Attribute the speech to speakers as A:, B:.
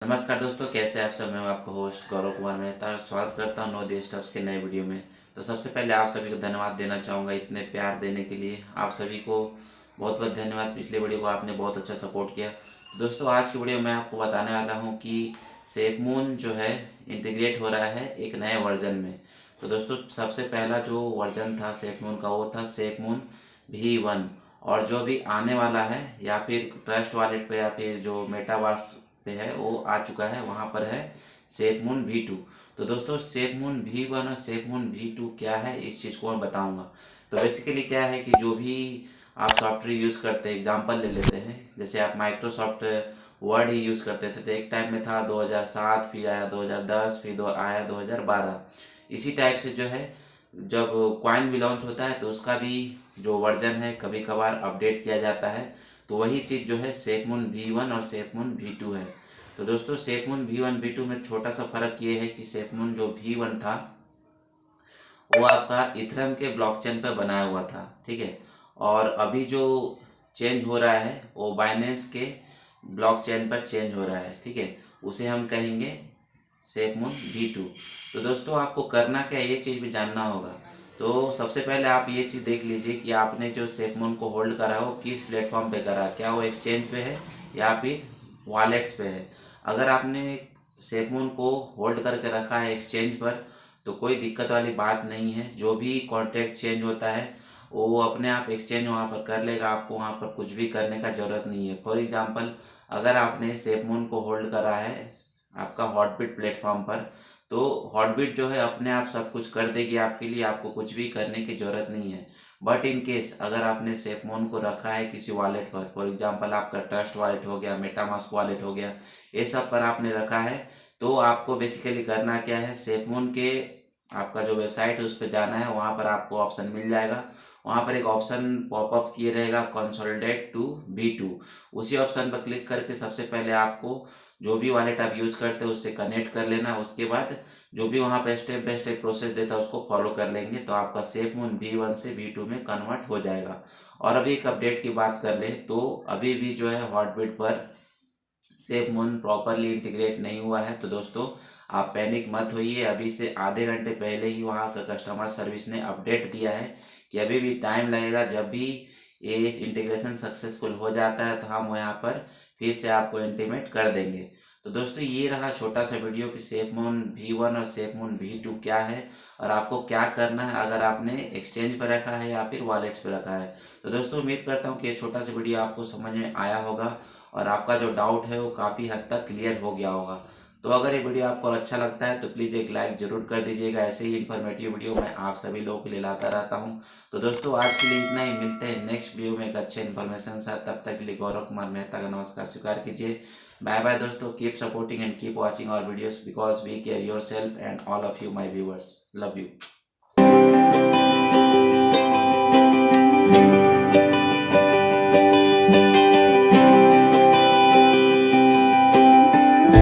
A: नमस्कार दोस्तों, कैसे आप सब। मैं हूं आपका होस्ट गौरव कुमार मेहता। स्वागत करता हूं नवोदय स्टॉक्स के नए वीडियो में। तो सबसे पहले आप सभी को धन्यवाद देना चाहूँगा इतने प्यार देने के लिए। आप सभी को बहुत बहुत धन्यवाद। पिछले वीडियो को आपने बहुत अच्छा सपोर्ट किया। तो दोस्तों, आज की वीडियो में आपको बताने वाला हूँ कि सेफमून जो है इंटीग्रेट हो रहा है एक नए वर्जन में। तो दोस्तों, सबसे पहला जो वर्जन था सेफमून का वो था सेफमून V1। और जो भी आने वाला है या फिर ट्रस्ट वॉलेट पे या फिर जो मेटावर्स पे है वो आ चुका है, वहाँ पर है सेफमून V2। तो दोस्तों, सेफमून V1 और सेफमून V2 क्या है इस चीज़ को मैं बताऊंगा। तो बेसिकली क्या है कि जो भी आप सॉफ्टवेयर यूज़ करते हैं, एग्जांपल ले लेते हैं, जैसे आप माइक्रोसॉफ्ट वर्ड ही यूज़ करते थे तो एक टाइम में था 2007, फिर आया 2010, फिर आया 2012। इसी टाइप से जो है जब कॉइन भी लॉन्च होता है तो उसका भी जो वर्जन है कभी कभार अपडेट किया जाता है। तो वही चीज़ जो है सेफमून V1 और सेफमून V2 है। तो दोस्तों, सेफमून V1 V2 में छोटा सा फर्क ये है कि सेफमून जो V1 था वो आपका इथरम के ब्लॉकचेन पर बनाया हुआ था, ठीक है। और अभी जो चेंज हो रहा है वो बाइनेंस के ब्लॉकचेन पर चेंज हो रहा है, ठीक है। उसे हम कहेंगे सेफमून V2। तो दोस्तों, आपको करना क्या ये चीज़ भी जानना होगा। तो सबसे पहले आप ये चीज़ देख लीजिए कि आपने जो सेफमून को होल्ड करा हो किस प्लेटफॉर्म पे करा, क्या वो एक्सचेंज पे है या फिर वॉलेट्स पे है। अगर आपने सेफमून को होल्ड करके रखा है एक्सचेंज पर तो कोई दिक्कत वाली बात नहीं है। जो भी कॉन्ट्रैक्ट चेंज होता है वो अपने आप एक्सचेंज वहाँ पर कर लेगा, आपको वहाँ पर कुछ भी करने का ज़रूरत नहीं है। फॉर एग्जांपल, अगर आपने सेफमून को होल्ड करा है आपका हॉटबिट प्लेटफॉर्म पर, तो हॉटबिट जो है अपने आप सब कुछ कर देगी आपके लिए, आपको कुछ भी करने की ज़रूरत नहीं है। बट इन केस अगर आपने सेफमून को रखा है किसी वॉलेट पर, फॉर एग्जांपल आपका ट्रस्ट वॉलेट हो गया, मेटामास्क वॉलेट हो गया, ये सब पर आपने रखा है, तो आपको बेसिकली करना क्या है, सेफमून के आपका जो वेबसाइट है उस पर जाना है। वहाँ पर आपको ऑप्शन मिल जाएगा। वहाँ पर एक ऑप्शन पॉपअप किए रहेगा कंसोलिडेट टू V2। उसी ऑप्शन पर क्लिक करके सबसे पहले आपको जो भी वॉलेट आप यूज करते हैं उससे कनेक्ट कर लेना। उसके बाद जो भी वहाँ पे स्टेप बाय स्टेप प्रोसेस देता है उसको फॉलो कर लेंगे तो आपका सेफमून V1 से V2 में कन्वर्ट हो जाएगा। और अभी एक अपडेट की बात कर ले तो अभी भी जो है हॉटबिट पर सेफमून प्रॉपरली इंटीग्रेट नहीं हुआ है। तो दोस्तों, आप पैनिक मत होइए। अभी से आधे घंटे पहले ही वहाँ का कस्टमर सर्विस ने अपडेट दिया है कि अभी भी टाइम लगेगा। जब भी ये इंटीग्रेशन सक्सेसफुल हो जाता है तो हम यहाँ पर फिर से आपको इंटीमेट कर देंगे। तो दोस्तों, ये रहा छोटा सा वीडियो कि सेफमून V1 और सेफमून V2 क्या है और आपको क्या करना है अगर आपने एक्सचेंज पर रखा है या फिर वॉलेट्स पर रखा है। तो दोस्तों, उम्मीद करता हूँ कि ये छोटा सा वीडियो आपको समझ में आया होगा और आपका जो डाउट है वो काफ़ी हद तक क्लियर हो गया होगा। तो अगर ये वीडियो आपको अच्छा लगता है तो प्लीज़ एक लाइक ज़रूर कर दीजिएगा। ऐसे ही इन्फॉर्मेटिव वीडियो मैं आप सभी लोगों के लिए लाता रहता हूँ। तो दोस्तों, आज के लिए इतना ही। मिलते हैं नेक्स्ट वीडियो में एक अच्छे इन्फॉर्मेशन साथ। तब तक के लिए गौरव कुमार मेहता का नमस्कार स्वीकार कीजिए। बाय बाय दोस्तों। Keep supporting and keep watching our videos because we care yourself and all of you my viewers. Love you.